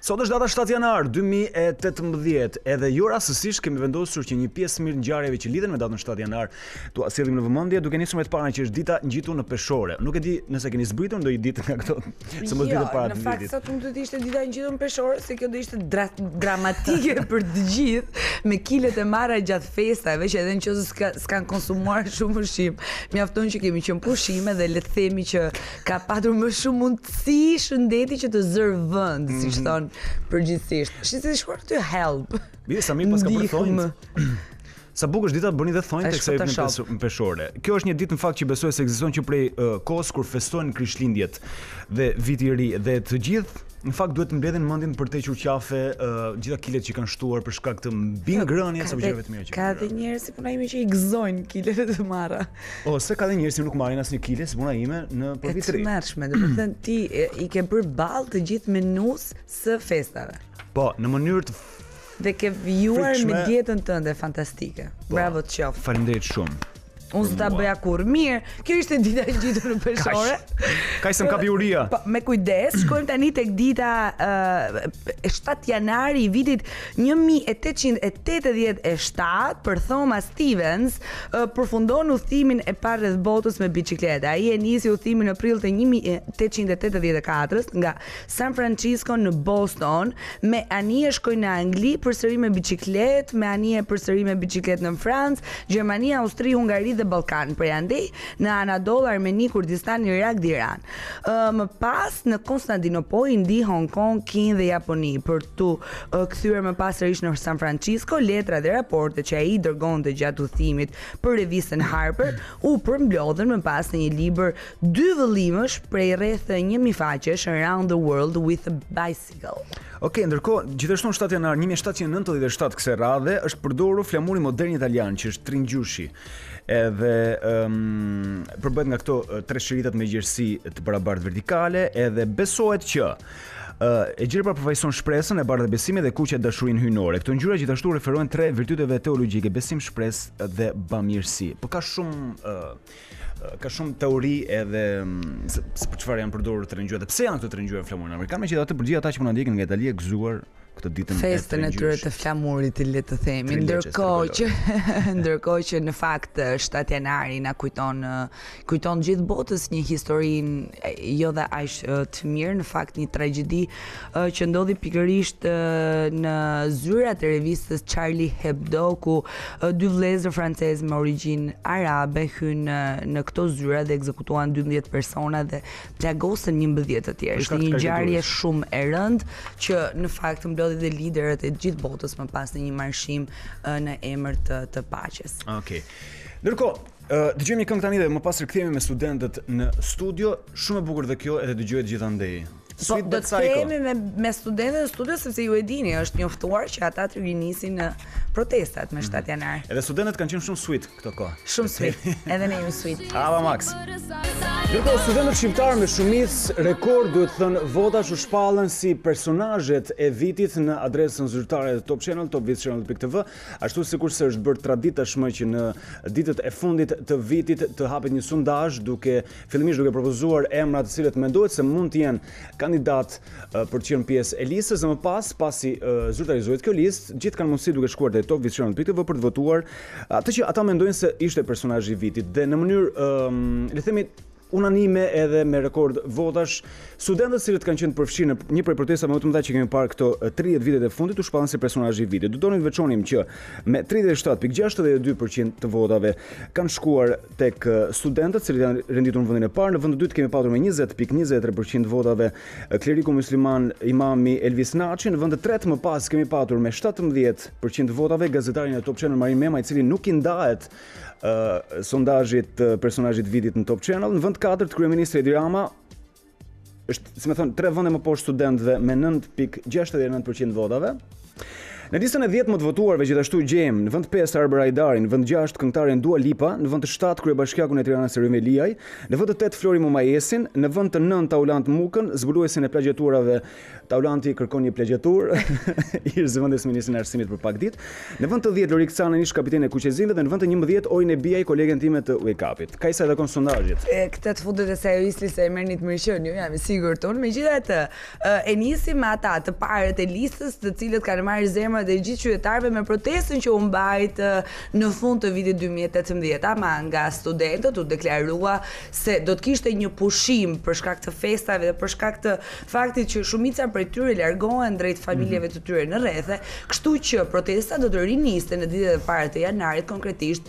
Sot është data 7 janar 2018, edhe jo rastësisht kemi vendosur që një pjesë mirë ngjarjeve që lidhen me datën 7 janar t'u sillim në vëmendje, duke nisur me të parën që është dita ngjitur në peshore. Nuk e di nëse keni zbritur ndonjë ditë nga këto, se mos ditë para të vitit. Në fakt sot mund të ishte dita ngjitur në peshore, se kjo do ishte dramatike për të gjithë, me kilet e marra gjatë festave, që edhe nëse s'kan konsumuar shumë ushqim, mjafton që kemi qenë pushime dhe le të themi që ka patur më shumë mundësi shëndeti që të zër vend, siç thon përgjithsisht. Shqipërisë shkuar të help. Bie sa mirë pas ka bërë thonjë. Sa bukur është dita bëni dhe thonjë tek sa në peshore. Kjo është një ditë në fakt që besoj se ekziston që prej kohës kur festojnë Krishtlindjet dhe viti i ri dhe të gjithë në fakt duhet të mbledhin mendjen për të hequr qafe gjitha kilet që kanë shtuar për shkak të mbingrënies apo gjërave të mira që ka dhe njerëz si puna ime që i gëzojnë kilet të marra. Ose ka dhe njerëz që nuk marrin asnjë kile si puna ime në për vit të ri. Është mërshme, do të thënë ti i ke bërë ball të gjithë menus së festave. Po, në mënyrë të dhe ke vijuar me dietën tënde fantastike. Bravo të qof. Faleminderit shumë. Unë s'ta bëja kur. Mirë, kjo ishte dita e ngjitur në peshore. Kaq se m'kapi uria. Po, me kujdes, shkojmë tani tek dita 7 janari i vitit 1887 për Thomas Stevens përfundon udhëtimin e parë rreth botës me biçikletë. Ai e nisi udhëtimin në prill të 1884 nga San Francisco në Boston, me anije shkoi në Angli përsëri me biçikletë, me anije përsëri me biçikletë në Francë, Gjermani, Austri, Hungari dhe Ballkan, për andej në Anadol, Armeni, Kurdistan, Irak dhe Iran. Më pas në Konstantinopol, Indi, Hong Kong, Kinë dhe Japoni, për tu kthyer më pas sërish në San Francisco, letra dhe raporte që ai dërgonte gjatë udhëtimit për revistën Harper u përmblodhen më pas në një libër 2 vëllimësh prej rreth 1000 faqesh, Around the World with a Bicycle. Okej, ndërkohë, gjithashtu në 7 janar 1797 kësaj radhe është përdorur flamuri modern italian që është tringjyshi. Edhe përbëhet nga këto tre shiritat me gjerësi të barabartë vertikale, edhe besohet që e gjerëpra përfaqëson shpresën, e bardhë besimit dhe kuqja dashurinë hyjnore. Këto ngjyra gjithashtu referohen tre virtyteve teologjike: besim, shpresë dhe bamirësi. Po ka shumë teori edhe se për çfarë janë përdorur tre ngjyra dhe pse janë këto tre ngjyra në flamurin amerikan, megjithatë për gjithë ata që po na ndjekin nga Italia gëzuar këtë ditën festën e tyre të flamurit, le të themi, ndërkohë që në fakt 7 janari na kujton gjithë botës një historinë jo dhe aq të mirë, në fakt një tragjedi që ndodhi pikërisht në zyrat e revistës Charlie Hebdo, ku 2 vëllezër francezë me origjinë arabe hynë në këto zyra dhe ekzekutuan 12 persona dhe plagosën 11 të tjerë. Ishte një ngjarje shumë e rëndë që në fakt mblodhi dhe liderët e gjithë botës më pas në një marshim në emër të paqes. Okej. Ndërkohë, dëgjojmë një këngë tani dhe më pas rikthehemi me studentët në studio. Shumë e bukur dhe kjo, edhe dëgjohet gjithandej. Po, do të kemi me studentët në studio, sepse ju e dini, është njoftuar që ata të rinjnisin në protestat me 7 janar. Edhe studentët kanë qenë shumë sweet këto kohë. Shumë sweet, edhe ne jemi sweet. Ava Max. Ndërkohë, studentët shqiptarë me shumicë rekord duhet thënë votash u shpallën si personazhet e vitit në adresën zyrtare të Top Channel, topvitchannel.tv, ashtu sikurse është bërë traditë tashmë që në ditët e fundit të vitit të hapet një sondazh fillimisht duke propozuar emra të cilët mendohet se mund të jenë kandidat për të qenë pjesë e listës, dhe më pasi zyrtarizohet kjo listë, gjithë kanë mundësi duke shkuar te topvitchannel.tv për të votuar atë që ata mendojnë se ishte personazhi i vitit, dhe në mënyrë le të themi unanime edhe me rekord votash, studentët cilët kanë qenë përfshirë në një prej protestave më të mëdha që kemi parë këto 30 vitet e fundit u shpallën si personazhi i vitit. Do donim të veçonim që me 37.62% të votave kanë shkuar tek studentët, cilët janë renditur në vendin e parë. Në vend të dytë kemi patur me 20.23% votave kleriku musliman imami Elvis Naçi. Në vend të tretë më pas kemi patur me 17% votave gazetarin e Top Channel Mamica, i cili nuk i ndahet sondazhit personazhit vitit në Top Channel. Në vend 4 kryeministri Edi Rama është, si më thon, 3 vende më poshtë studentëve me 9.69% votave. Në listën e 10 më të votuarve gjithashtu gjejmë në vend 5 Arber Ajdarin, në vend 6 këngëtaren Dua Lipa, në vend 7 kryebashkiakun e Tiranës Ervin Veliaj, në vend 8 Flori Mumajesin, në vend 9 Taulant Mukën, zbuluesin e plagjaturave. Taulanti kërkon një plagjatur, i zëvendës ministrin e arsimit për pak ditë. Në vend 10 Lorik Canën ish kapiten e kuqezimit dhe në vend 11 Ojnë e Bijaj kolegen time të Wake Up-it. Ka isa edhe sondazhit. Këtë të futet e seriosisë se e merrni të mirëqen, ju jam i sigurt unë. Megjithatë, e nisim me ata të parët e listës, të cilët kanë marrë zemrat e gjithë qytetarëve me protestën që u mbajt në fund të vitit 2018, ama nga studentët u deklarua se do të kishte një pushim për shkak të festave dhe për shkak të faktit që shumica prej tyre largohen drejt familjeve të tyre në rrethe, kështu që protesta do të riniste në ditët e para të janarit. Konkretisht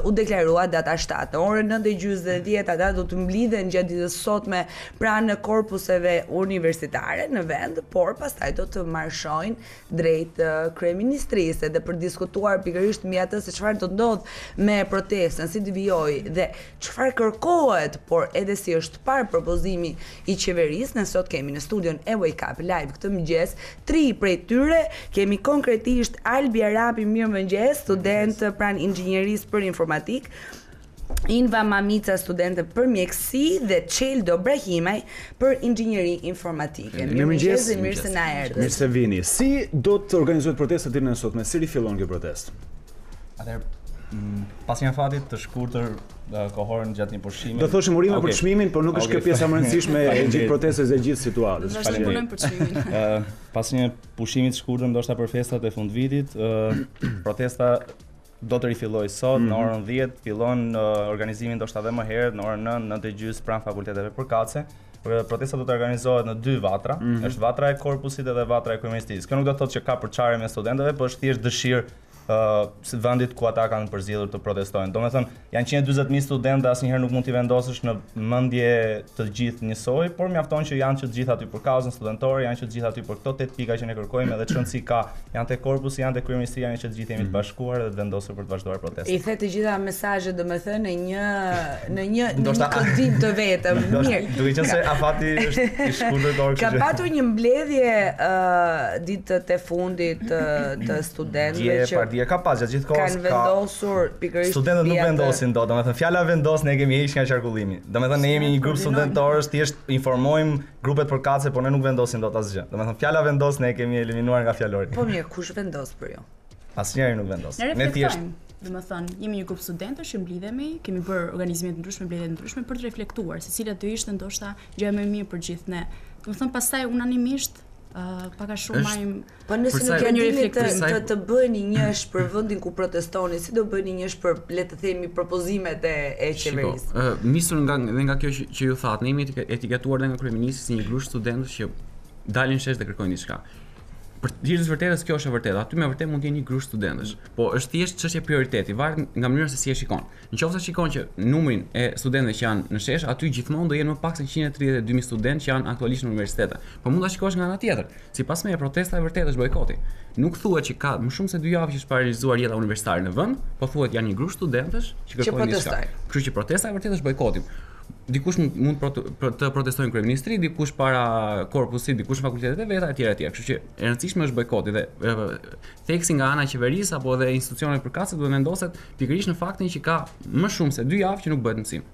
u deklarua data 7. Në orën 9:40 ata do të mblidhen gjatë ditës sotme pranë korpuseve universitare në vend, por pastaj do të marshojnë drejt kryeministrisë dhe për diskutuar pikërisht mbi atë se çfarë do të ndodh me protestën, si devijoj dhe çfarë kërkohet, por edhe si është parë propozimi i qeverisë. Ne sot kemi në studion e Wake Up Live këtë mëngjes 3 prej tyre. Kemi konkretisht Albi Arapi, mirëmëngjes, student pranë inxhinierisë për informatik. Inva Mamica, studente për mjekësi dhe Çeldo Brahimaj për inxhinieri informatike. Mirëmëngjes, mirë se na erdhët. Mirë se vini. Si do të organizohet protesta ditën e sotme? Si rifillon kjo protestë? Atëherë, pas një fatit të shkurtër kohorën gjatë një pushimi. Do thoshim urime për çmimin, por nuk është kjo pjesa më e rëndësishme e gjithë protestës dhe gjithë situatës. Punojmë për çmimin. Pas një pushimi të shkurtër ndoshta për festat e fundvitit, protesta do të rifilloj sot në orën 10, fillon organizimi ndoshta edhe më herët në orën 9, 9:30 pranë fakulteteve përkatëse. Protesta do të organizohet në 2 vatra, është vatra e korpusit edhe vatra e kryeministrisë. Kjo nuk do të thotë që ka përçarje me studentëve, por është thjesht dëshirë vendit ku ata kanë përzgjedhur të protestojnë. Domethënë, janë 140.000 studentë, asnjëherë nuk mund t'i vendosësh në mendje të gjithë njësoj, por mjafton që janë që të gjithë aty për kauzën studentore, janë që të gjithë aty për këto 8 pika që ne kërkojmë, edhe çrëndësi ka, janë te korpusi, janë te kryeministria, janë që të gjithë jemi të bashkuar dhe të vendosur për të vazhduar protestën. I the të gjitha mesazhet, domethënë në një kodim të vetëm. Mirë. Duke qenë se afati është i shkurtër dorë. Ka patur një mbledhje ditët e fundit të studentëve që ka pas gjatë gjithë kohës. Kanë vendosur pikërisht. Studentët nuk vendosin dot, domethënë fjala vendos ne kemi heq nga qarkullimi. Domethënë ne jemi një grup studentorësh, thjesht informojmë grupet përkatëse, por ne nuk vendosim dot asgjë. Domethënë fjala vendos ne kemi eliminuar nga fjalori. Po mirë, kush vendos për ju? Asnjëri nuk vendos. Ne thjesht domethënë jemi një grup studentësh që mblidhemi, kemi bërë organizime të ndryshme, mbledhje të ndryshme për të reflektuar se cilat do ishte ndoshta gjëja më e mirë për gjithë ne. Domethënë pastaj unanimisht pak a shumë marrim. Po nëse nuk keni një reflektim të bëni njësh për vendin ku protestoni, si do bëni njësh për le të themi propozimet e qeverisë? Nisur nga kjo që ju thatë, ne jemi etiketuar dhe nga kryeministri si një grup studentësh që dalin shesh dhe kërkojnë diçka. Për të gjithë vërtetës kjo është e vërtetë. Aty me vërtet mund të jenë një grup studentësh, po është thjesht çështje prioriteti, varet nga mënyra se si e shikon. Nëse shikon që numrin e studentëve që janë në shesh, aty gjithmonë do jenë më pak se 132.000 studentë që janë aktualisht në universitete. Po mund ta shikosh nga ana tjetër. Sipas me protesta e vërtetë është bojkoti. Nuk thuhet që ka më shumë se 2 javë që është paralizuar jeta universitare në vend, po thuhet janë një grup studentësh që kërkojnë diçka. Kështu që protesta e vërtetë është bojkoti. Dikush mund të protestojnë kryeministri, dikush para korpusit, dikush në fakultetet e veta etj. Kështu që e rëndësishme është bojkoti dhe theksi nga ana e qeverisë apo edhe institucioneve përkatëse duhet vendoset pikërisht në faktin që ka më shumë se 2 javë që nuk bëhet mësim.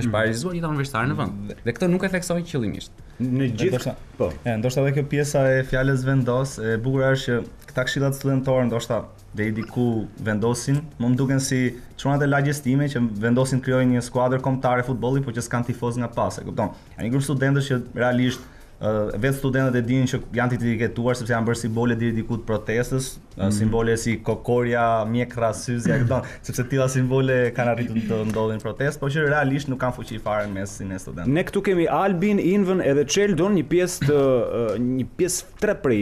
Është paralizuar jeta universitare në vend. Dhe këtë nuk e theksoj qëllimisht. Në gjithë po. Ndoshta edhe kjo pjesa e fjalës vendos, e bukur është që këta këshillat studentore ndoshta deri diku vendosin, më duken si çunat e lagjes time që vendosin të krijojnë një skuadër kombëtare futbolli, por që s'kan tifoz nga pas, e kupton? Janë një grup studentësh që realisht vetë studentët e dinë që janë të etiketuar sepse janë bërë simbole deri diku të protestës, simbole si kokorja, mjekra, syzja, kupton? Sepse tilla simbole kanë arritur të ndodhin në protestë, por që realisht nuk kanë fuqi fare në mesin e studentëve. Ne këtu kemi Albin, Invën edhe Çeldon, një pjesë 3 prej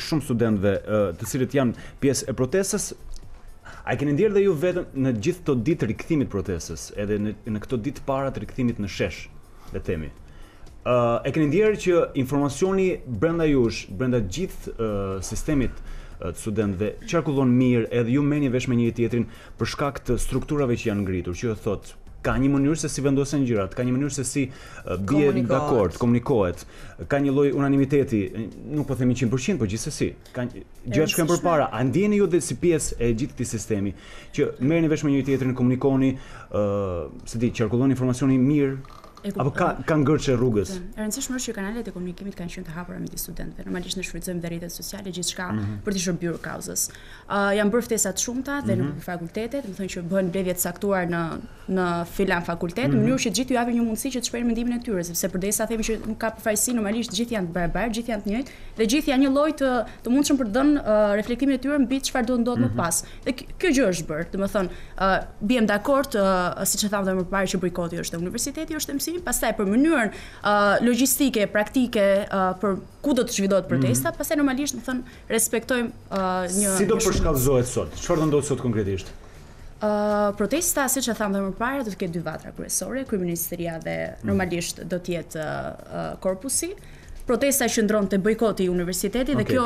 shumë studentëve të cilët janë pjesë e protestës. A keni ndjerë dhe ju vetëm në gjithë këto ditë rikthimit protestës, edhe në këto ditë para të rikthimit në shesh, le të themi. E keni ndjerë që informacioni brenda jush, brenda gjithë sistemit të studentëve, qarkullon mirë edhe ju merrni vesh me njëri tjetrin për shkak të strukturave që janë ngritur, që thotë ka një mënyrë se si vendosen gjërat, ka një mënyrë se si bie dakord, komunikohet, ka një lloj unanimiteti, nuk po themi 100%, por gjithsesi, ka gjërat shkojnë përpara. A ndjeni ju dhe si pjesë e gjithë këtij sistemi që merreni vesh me njëri tjetrin, komunikoni, se di, qarkulloni informacionin mirë? Apo ka ngërçe rrugës? E rëndësishme është që kanalet e komunikimit kanë qenë të hapura midis studentëve. Normalisht ne shfrytëzojmë dhe rrjetet sociale gjithçka për të shërbyer kauzës. Janë bërë ftesa të shumta dhe në fakultetet, do të thonë që bëhen mbledhje të caktuar në filan fakultet, në mënyrë që të gjithë ju japin një mundësi që të shprehen mendimin e tyre, sepse përdesa themi që nuk ka përfaqësi, normalisht të gjithë janë të barabartë, gjithë janë të njëjtë dhe gjithë janë një lloj të mundshëm për të dhënë reflektimin e tyre mbi çfarë do ndodh më pas. Dhe kjo gjë është bërë, domethënë biem dakord, siç e thamë më parë që bojkoti është te universiteti, është mësim. Pastaj për mënyrën logjistike, praktike, për ku do të zhvillohet protesta, pastaj normalisht, do të thënë, respektojmë një. Si do përshkallëzohet sot? Çfarë do ndodhë sot konkretisht? Protesta, siç e thamë më parë, do të ketë dy vatra kryesore, kryeministeria dhe normalisht do të jetë korpusi. Protesta qëndron te bojkoti i universitetit dhe kjo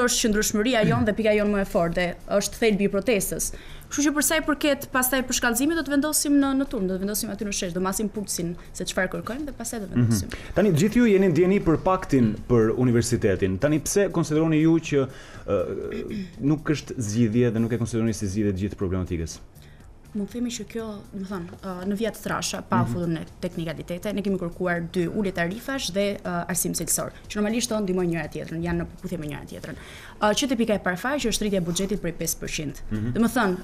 është qëndrueshmëria jonë dhe pika jonë më e fortë dhe është thelbi i protestës. Kështu që për sa i përket pastaj përshkallëzimit do të vendosim në turn, do të vendosim aty në shesh, do masim pulsin se çfarë kërkojmë dhe pastaj do vendosim. Tani gjithë ju jeni ndjeni për paktin për universitetin. Tani pse konsideroni ju që nuk është zgjidhje dhe nuk e konsideroni si zgjidhje të gjithë problematikës? Mund themi që kjo, do të thonë, në vjet trasha, pa futur në teknikalitete, ne kemi kërkuar 2 ulje tarifash dhe arsim cilësor, që normalisht ndihmojnë njëra tjetrën, janë në përputhje me njëra tjetrën. Që te pika e parë që është rritja e buxhetit prej 5%. Domethënë,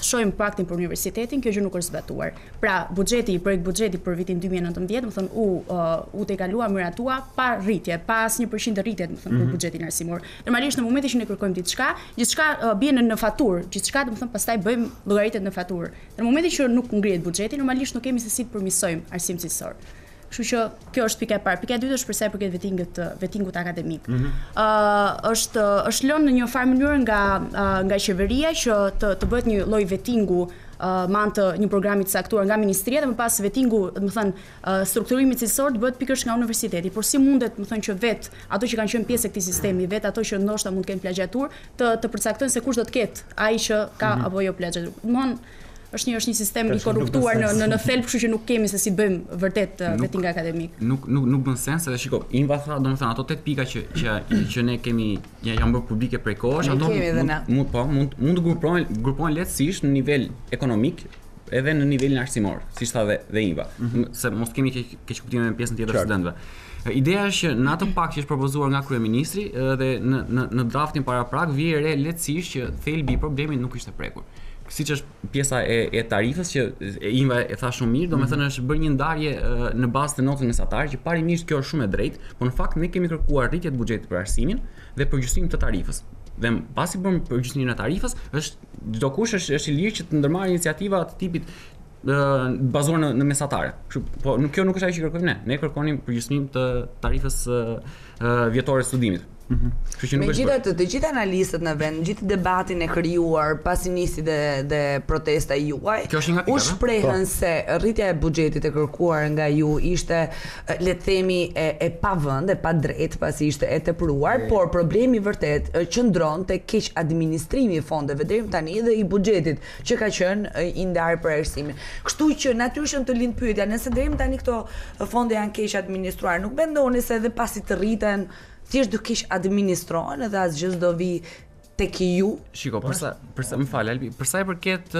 të shohim paktin për universitetin, kjo gjë nuk është zbatuar. Pra, projekt buxheti për vitin 2019, domethënë u tejkaluar miratua pa rritje, pa asnjë përqind rritje, domethënë për buxhetin arsimor. Normalisht në momentin që ne kërkojmë gjithçka bie në faturë, gjithçka domethënë pastaj bëjmë llogaritet në faturë. Në momentin që nuk ngrihet buxheti, normalisht nuk kemi se si të përmirësojmë arsim cilësor. Kështu që kjo është pika e parë. Pika e dytë është për sa i përket vettingut akademik. Është lënë në një farë mënyrë nga qeveria që të bëhet një lloj vettingu me anë të një programi të caktuar nga ministria dhe më pas vettingu, domethënë strukturimi cilësor të bëhet pikërisht nga universiteti. Por si mundet, domethënë që vetë ato që kanë qenë pjesë e këtij sistemi, vetë ato që ndoshta mund të kenë plagjatur, të përcaktojnë se kush do të ketë ai që ka apo jo plagjatur. Domthonë është një sistem i korruptuar në thelb, kështu që nuk kemi se si bëjmë vërtet vetting akademik. Nuk bën sens edhe shiko, Inva tha, domethënë ato 8 pika që ne kemi janë bërë publike prej kohësh, ato mund të grupohen lehtësisht në nivel ekonomik edhe në nivelin arsimor, siç tha dhe Inva, se mos kemi keq kuptime me pjesën tjetër të studentëve. Ideja është që në atë pak që është propozuar nga kryeministri dhe në draftin paraprak vije re lehtësisht që thelbi i problemit nuk ishte prekur. Siç është pjesa e tarifës që Inva e tha shumë mirë, domethënë është bërë një ndarje në bazë të notës mesatare, që parimisht kjo është shumë e drejtë, por në fakt ne kemi kërkuar rritje të buxhetit për arsimin dhe përgjithësim të tarifës. Dhe pasi bëm përgjithësimin e tarifës, është çdo kush është i lirë që të ndërmarrë iniciativa të tipit bazuar në mesatare. Po kjo nuk është ajo që kërkojmë ne. Ne kërkonim përgjithësim të tarifës vjetore studimit. Megjithatë, të gjithë analistët në vend, gjithë debatin e krijuar pasi nisi dhe protesta juaj, u shprehën se rritja e buxhetit e kërkuar nga ju ishte, le të themi, e pavend, e pa drejt, pasi ishte e tepruar, por problemi vërtet qëndron te keq administrimi i fondeve deri tani dhe i buxhetit që ka qenë i ndarë për arsimin. Kështu që natyrisht të lind pyetja, nëse deri tani këto fonde janë keq administruar, nuk mendoni se edhe pasi të rriten thjesht do keq administrohen edhe asgjë s'do vi tek ju? Shiko, përsa më fal Albi, për sa i përket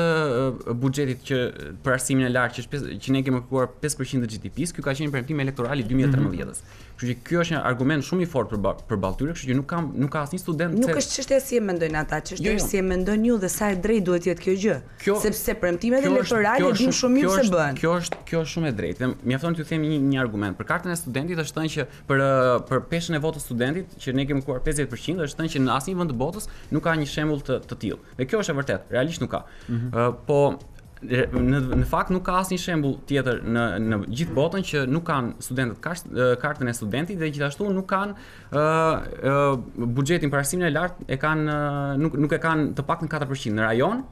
buxhetit që për arsimin e lartë që ne kemi kërkuar 5% të GDP-s, ky ka qenë premtim elektoral i 2013-s. Kështu që ky është një argument shumë i fortë për ballë tyre, kështu që nuk ka asnjë student. Nuk është çështja si e mendojnë ata, çështja është si e mendojnë ju dhe sa e drejtë duhet jetë kjo gjë. Sepse premtimet elektorale dim shumë mirë se bëhen. Kjo është shumë e drejtë. Dhe mjafton t'ju them një argument. Për kartën e studentit është thënë që për peshën e votës studentit që ne kemi kërkuar 50% është thënë që në asnjë vend të botës nuk ka një shembull të tillë. Dhe kjo është e vërtetë, realisht nuk ka. Po në fakt nuk ka asnjë shembull tjetër në gjithë botën që nuk kanë studentët kartën e studentit dhe gjithashtu nuk kanë buxhetin për arsimin e lartë nuk e kanë të paktën 4%. Në rajon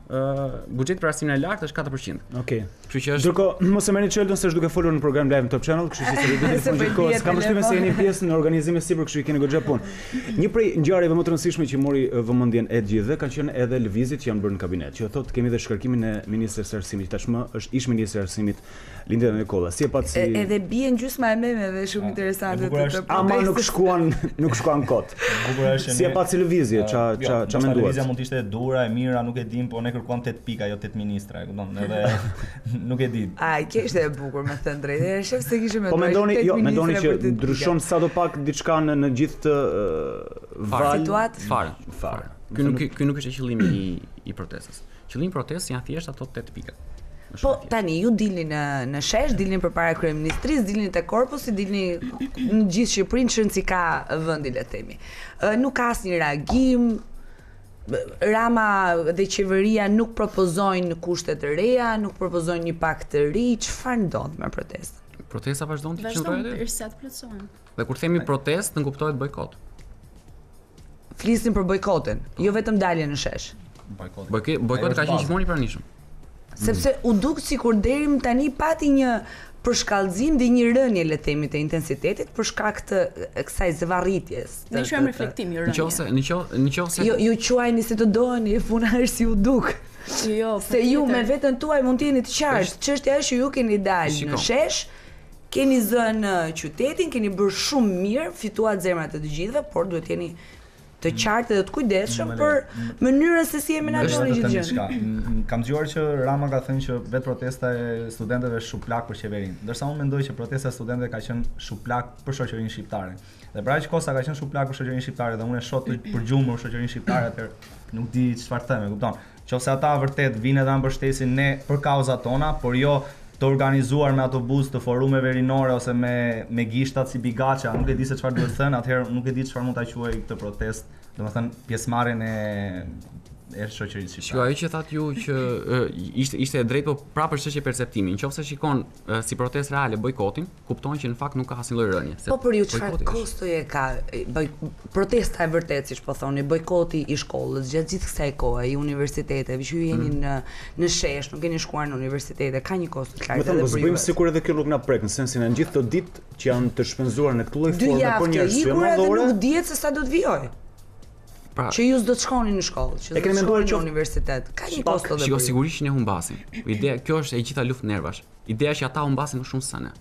buxheti për arsimin e lartë është 4%. Okej. Kështu që është Ndërkohë mos e merrni çeltën se është duke folur në program live në Top Channel, kështu që do të funi kohë. Kam përshtypjen se jeni pjesë në organizimin sipër, kështu që keni goxha punë. Një prej ngjarjeve më të rëndësishme që mori vëmendjen e gjithëve kanë qenë edhe lëvizjet që janë bërë në kabinet, që thotë kemi dhe shkarkimin e ministres Arsimit, tashmë është ish ministri i Arsimit Lindja Nikola. Si e pat si edhe bien gjysma e memeve shumë interesante të ama nuk shkuan kot. Si e pat si lëvizje, ça menduat? Lëvizja mund të ishte e dura, e mira, nuk e dim, po ne kërkuam 8 pika, jo 8 ministra, e kupton, edhe nuk e di. Ai, kjo ishte e bukur me thënë drejtë. Shef se kishim me. Po mendoni që ndryshon sadopak diçka në gjithë të Fare. Ky nuk është qëllimi i protestës. Qëllimi i protestës janë thjesht ato 8 pika. Po tani ju dilni në shesh, dilni përpara kryeministrisë, dilni te korpusi, dilni në gjithë Shqipërinë, çon si ka vendi le të themi. Nuk ka asnjë reagim. Rama dhe qeveria nuk propozojnë kushte të reja, nuk propozojnë një pakt të ri. Çfarë ndodh me protestën? Protesta vazhdon të qëndrojë. Derisa të plotësohen. Dhe kur themi protestë, në kuptohet bojkot. Flisim për bojkotin, jo vetëm dalje në shesh. Bojkoti ka qenë gjithmonë i pranishëm. Sepse u duk sikur deri më tani pati një përshkallëzim dhe një rënje le të themi të intensitetit për shkak të kësaj zvarritjes. Ne quajmë reflektim i rënje. Nëse ju quajni si të doheni, puna është si u duk. Jo, se ju me veten tuaj mund të jeni të qartë. Çështja është që ju keni dalë në shesh, keni zënë qytetin, keni bërë shumë mirë, fituat zemrat e të gjithëve, por duhet jeni të qartë dhe të kujdesshëm për mënyrën se si e menaxhoni gjithë gjën. Kam dëgjuar që Rama ka thënë që vetë protesta e studentëve është shuplak për qeverinë. Ndërsa unë mendoj që protesta e studentëve ka qenë shuplak për shoqërinë shqiptare. Dhe pra që kosa ka qenë shuplak për shoqërinë shqiptare dhe unë e shoh të përgjumur shoqërinë shqiptare, atëherë nuk di çfarë them, e kupton. Qofse ata vërtet vinë dhe mbështesin ne për kauzat tona, por jo të organizuar me autobus të forumeve rinore ose me gishtat si bigaça, nuk e di se çfarë duhet thënë, atëherë nuk e di çfarë mund ta quaj këtë protestë, domethënë pjesëmarrjen e shoqërisë shqiptare. Ajo që thatë ju që ishte e drejtë, po prapë është çështje perceptimi. Nëse shikon si protestë reale bojkotin, kupton që në fakt nuk ka asnjë lloj rënje. Po për ju çfarë kostoje ka protesta e vërtetë, siç po thoni, bojkoti i shkollës gjatë gjithë kësaj kohe, i universiteteve, që ju jeni në shesh, nuk keni shkuar në universitete, ka një kosto të lartë. Do të bëjmë sikur edhe kjo nuk na prek, në sensin e gjithë këto ditë që janë të shpenzuar në këtë lloj forme për një arsye madhore. Nuk dihet se sa do të vijojë. Që ju s'do të shkoni në shkollë, që do të shkoni në universitet. Ka një kosto dhe. Shiko, sigurisht ne humbasim. Ideja, kjo është e gjitha luftë nervash. Ideja është që ata humbasin më shumë se ne.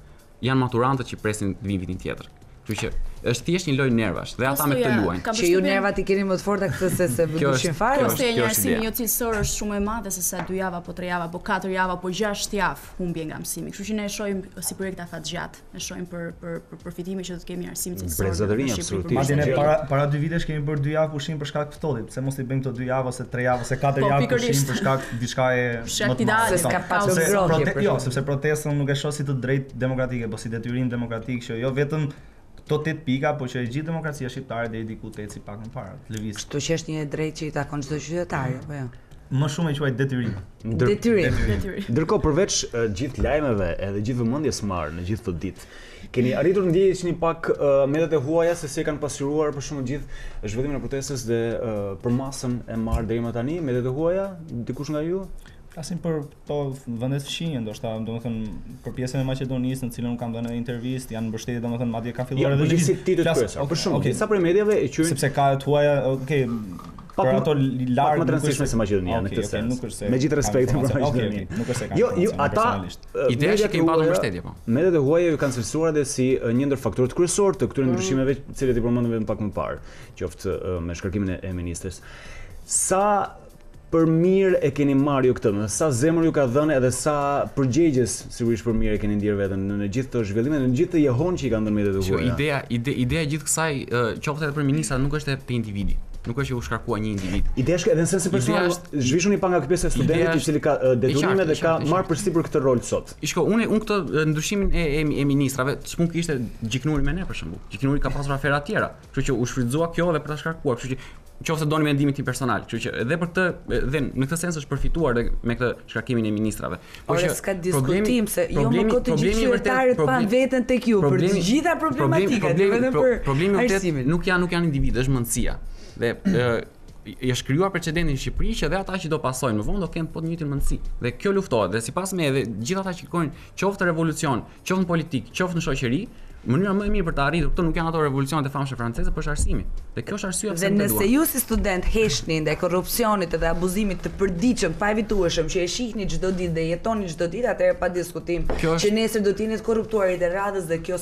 Janë maturantët që presin të vinë vitin tjetër. Kështu që është thjesht një lojë nervash dhe ata me këtë luajnë. Që ju nervat i keni më të forta këtë se vëdushin fare. Kjo është një arsimi jo cilësor është shumë e madhe se sa 2 java apo 3 java apo 4 java apo 6 javë humbje nga mësimi. Kështu që ne e shohim si projekt afatgjat, ne shohim për përfitimin që do të kemi arsim cilësor. Brezatërinë absolutisht. Madje ne para 2 vitesh kemi bërë 2 javë pushim për shkak të ftohtit. Pse mos i bëjmë këto 2 javë ose 3 javë ose 4 javë pushim për shkak diçka e më të madhe. Jo, sepse protestën nuk e shoh si të drejtë demokratike, po si detyrim demokratik që jo vetëm to 8 pika, po që e gjithë demokracia shqiptare deri diku të eci pak më parë, lëviz. Kështu që është një drejtë që i takon çdo qytetari, apo jo? Më shumë e quaj detyrim. Detyrim. Ndërkohë përveç gjithë lajmeve edhe gjithë vëmendjes marrë në gjithë këto ditë, keni arritur të ndjejeni pak mediat e huaja se si kanë pasqyruar për shkak të gjithë zhvillimin e protestës dhe për masën e marrë deri më tani, mediat e huaja, dikush nga ju? Flasim për vendet fqinje, ndoshta domethënë për pjesën e Maqedonisë në cilën kam dhënë intervistë, janë mbështetje domethënë madje ka filluar edhe lëvizje. Për shembull, sa prej mediave e quajnë sepse ka të huaja, për ato larg më të rëndësishme se Maqedonia në këtë sens. Me gjithë respektin për Maqedoninë. Nuk është se kanë. Jo, ata ideja që kemi pasur mbështetje po. Mediat e huaja ju kanë cilësuar edhe si një ndër faktorët kryesorë të këtyre ndryshimeve, të cilët i përmendëm vetëm pak më parë, qoftë me shkarkimin e ministres. Sa për mirë e keni marrë ju këtë, sa zemër ju ka dhënë edhe sa përgjegjës sigurisht për mirë e keni ndier veten në gjithë këto zhvillime, në gjithë të jehon që i kanë dhënë mediat e huaja. Ideja gjithë kësaj, qoftë edhe për ministra, nuk është te individi. Nuk është që u shkarkua një individ. Ideja është edhe në sensin personal, zhvishuni pa nga pjesa e studentit i cili ka detyrime dhe ka marrë përsipër këtë rol sot. Shiko, unë këtë ndryshimin e ministrave, ç'mund të ishte gjiknuri me ne për shembull. Gjiknuri ka pasur afera të tjera, kështu që u shfrytëzua kjo dhe për ta shkarkuar, kështu që qoftë doni mendimin tim personal, kështu që edhe për këtë dhe në këtë sens është përfituar me këtë shkarkimin e ministrave. Po që s'ka diskutim se jo më këtë gjithë qytetarët pan veten tek ju për të gjitha problematikat, vetëm për arsimin. Nuk janë individë, është mendësia. Dhe është krijuar precedenti në Shqipëri që edhe ata që do pasojnë më vonë do kenë po të njëjtin mendësi. Dhe kjo luftohet dhe sipas me edhe gjithë ata që kërkojnë qoftë revolucion, qoftë në politik, qoftë në shoqëri, Mënyra më e mirë për të arritur këto nuk janë ato revolucionet e famshme franceze, por është arsimi. Dhe kjo është arsyeja pse Dhe nëse ju si student heshni ndaj korrupsionit dhe abuzimit të përditshëm, pa evitueshëm që e shihni çdo ditë dhe jetoni çdo ditë, atëherë pa diskutim që nesër do të jeni të korruptuarit e radhës dhe kjo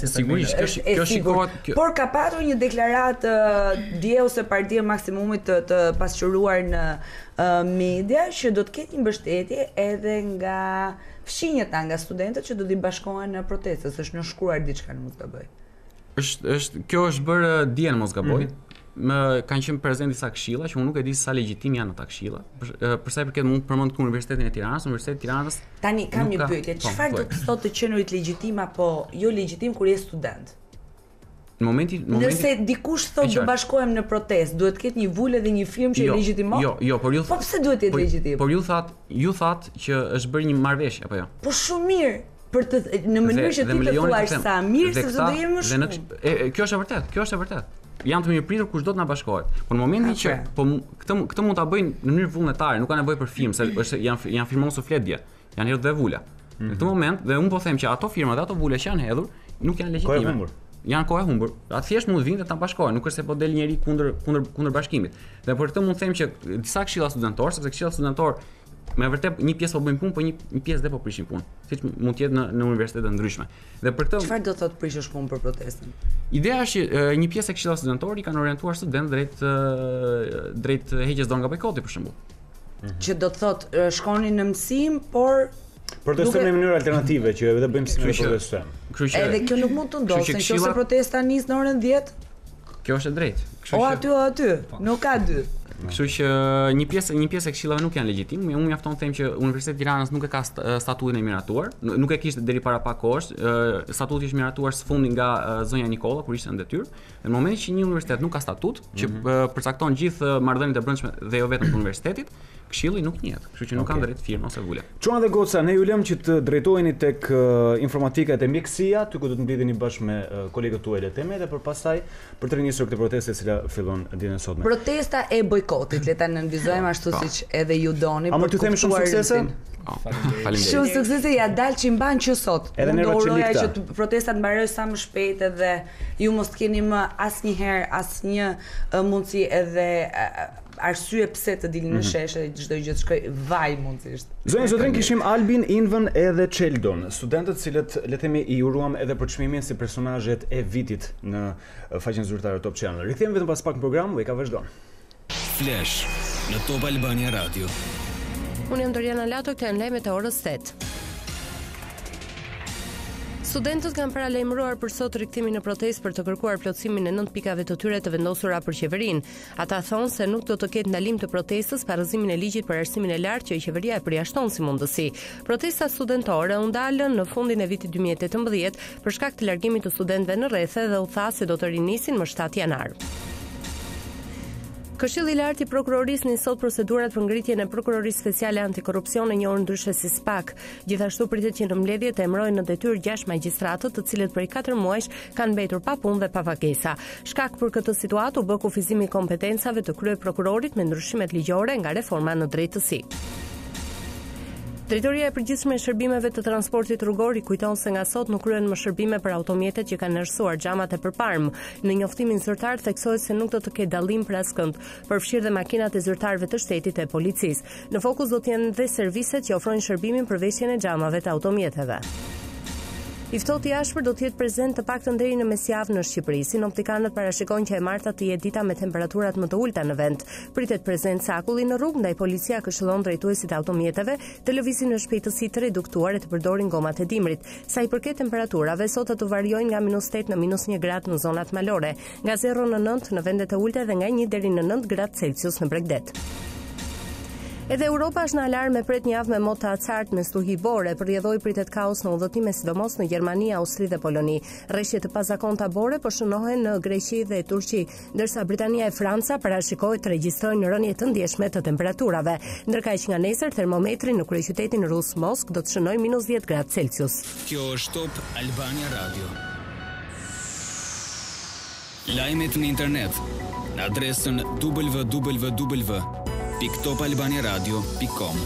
sigurisht kjo shikohet. Por ka patur një deklaratë dje ose Partia Maksimumit të pasqyruar në media që do të ketë një mbështetje edhe nga fshinjeta, nga studentët që do t'i bashkohen në protestë, është në shkruar diçka në mos gaboj. Kjo është bërë dje në mos gaboj. Kanë qenë prezent disa këshilla që unë nuk e di sa legjitim janë ata këshilla. Për sa i përket mund të përmend këtu Universitetin e Tiranës, Universiteti i Tiranës. Tani kam një pyetje, çfarë do të thotë të qenurit legjitim apo jo legjitim kur je student? Në momentin nëse dikush thotë do bashkohem në protestë, duhet të ketë një vulë dhe një firmë që e legjitimon? Jo, por ju po pse duhet të jetë legjitim? Por ju thatë që është bërë një marrëveshje apo jo? Po shumë mirë, për të në mënyrë që ti të thuash sa mirë se do jemi më shumë. Kjo është e vërtetë. Janë të mirëpritur kush do të na bashkohet. Por në momentin që këtë mund ta bëjnë në mënyrë vullnetare, nuk ka nevojë për firmë, se janë firmosur fletdje. Janë hedhur dhe vula. Në këtë moment dhe unë po them që ato firma dhe ato vula që janë hedhur nuk janë legjitime. Janë kohë e humbur. Atë thjesht mund të vinë dhe ta bashkohen, nuk është se po del njëri kundër bashkimit. Dhe për këtë mund të them që disa këshilla studentore, sepse këshilla studentore me vërtet një pjesë po bëjnë punë, po një pjesë dhe po prishin punë, siç mund të jetë në universitete ndryshme. Dhe për këtë çfarë do thotë prishësh punë për protestën? Ideja është që një pjesë e këshillas studentore i kanë orientuar studentët drejt heqjes dorë nga bojkoti për shembull. Që do të thotë shkonin në mësim, por protestojmë në mënyrë alternative që edhe bëjmë si protestojmë. Edhe kjo nuk mund të ndodhë, nëse protesta nis në orën 10. Kjo është e drejtë. O aty, nuk ka dy. Kështu që një pjesë e këshillave nuk janë legjitim. Unë mjafton të them që Universiteti i Tiranës nuk e ka statutin e miratuar, nuk e kishte deri para pak kohësh. Statuti është miratuar së fundi nga zonja Nikolla kur ishte në detyrë. Në momentin që një universitet nuk ka statut, që përcakton gjithë marrëdhëniet e brendshme dhe jo vetëm të universitetit, këshilli nuk njihet, kështu që nuk kanë drejt firmë ose vule. Çuan dhe goca, ne ju lëm që të drejtoheni tek informatika e mjekësia, ty ku do të mblidheni bashkë me kolegët tuaj të Tema dhe për pastaj për të nisur këtë protestë e cila fillon ditën e sotme. Protesta e bojkotit, le ta nënvizojmë ashtu siç edhe ju doni. A më të them shumë suksese? Faleminderit. Shumë suksese, ja dal që mban që sot. Edhe ne uroja që protestat mbarojnë sa më shpejt edhe ju mos keni më asnjëherë asnjë mundësi edhe arsye pse të dilni në sheshe çdo gjë të shkoj vaj mundësisht. Zonjë zotrin kishim Albin, Invën edhe Çeldon, studentët cilët le të themi i uruam edhe për çmimin si personazhet e vitit në faqen zyrtare Top Channel. Rikthehemi vetëm pas pak në program, u e ka vazhdon. Flash në Top Albania Radio. Unë jam Doriana Lato, këto janë lajmet e orës 8. Studentët kanë paralajmëruar për sot rikthimin në protestë për të kërkuar plotësimin e 9 pikave të tyre të vendosura për qeverinë. Ata thonë se nuk do të ketë ndalim të protestës pa rrëzimin e ligjit për arsimin e lartë që qeveria e përjashton si mundësi. Protestat studentore u ndalën në fundin e vitit 2018 për shkak të largimit të studentëve në rrethe dhe u tha se do të rinisin më 7 janar. Këshilli i lartë i prokurorisë nis sot procedurat për ngritjen e prokurorisë speciale antikorrupsione, e njohur ndryshe si SPAK. Gjithashtu pritet që në mbledhje të emërojnë në detyrë 6 magjistratët, të cilët prej 4 muajsh kanë mbetur pa punë dhe pa pagesa. Shkak për këtë situatë u bë kufizimi i kompetencave të kryeprokurorit me ndryshimet ligjore nga reforma në drejtësi. Drejtoria e përgjithshme e shërbimeve të transportit rrugor i kujton se nga sot nuk kryen më shërbime për automjetet që kanë erësuar xhamat e përparm. Në njoftimin zyrtar theksohet se nuk do të ketë dallim për askënd, përfshirë dhe makinat e zyrtarëve të shtetit e policisë. Në fokus do të jenë dhe serviset që ofrojnë shërbimin për veshjen e xhamave të automjeteve. I ftohtë i ashpër do të jetë prezent të paktën deri në mesjavë në Shqipëri. Sinoptikanët parashikojnë që e marta të jetë dita me temperaturat më të ulta në vend. Pritet prezencë akulli në rrugë, ndaj policia këshillon drejtuesit e automjeteve të lëvizin në shpejtësi të reduktuar e të përdorin gomat e dimrit. Sa i përket temperaturave, sot të variojnë nga -8 në -1 gradë në zonat malore, nga 0 në 9 në vendet e ulta dhe nga 1 deri në 9 gradë Celsius në Bregdet. Edhe Europa është në alarm e pret një javë me mot të acartë me stuhi bore, përjedhoi pritet kaos në udhëtime sidomos në Gjermani, Austri dhe Poloni. Rreshje të pazakonta bore po shënohen në Greqi dhe Turqi, ndërsa Britania e Franca parashikohet të regjistrojnë rënje të ndjeshme të temperaturave, ndërkaq nga nesër termometri në kryeqytetin rus Moskë do të shënojë -10 gradë Celsius. Kjo është Top Albania Radio. Lajmet në internet në adresën www.topalbaniaradio.com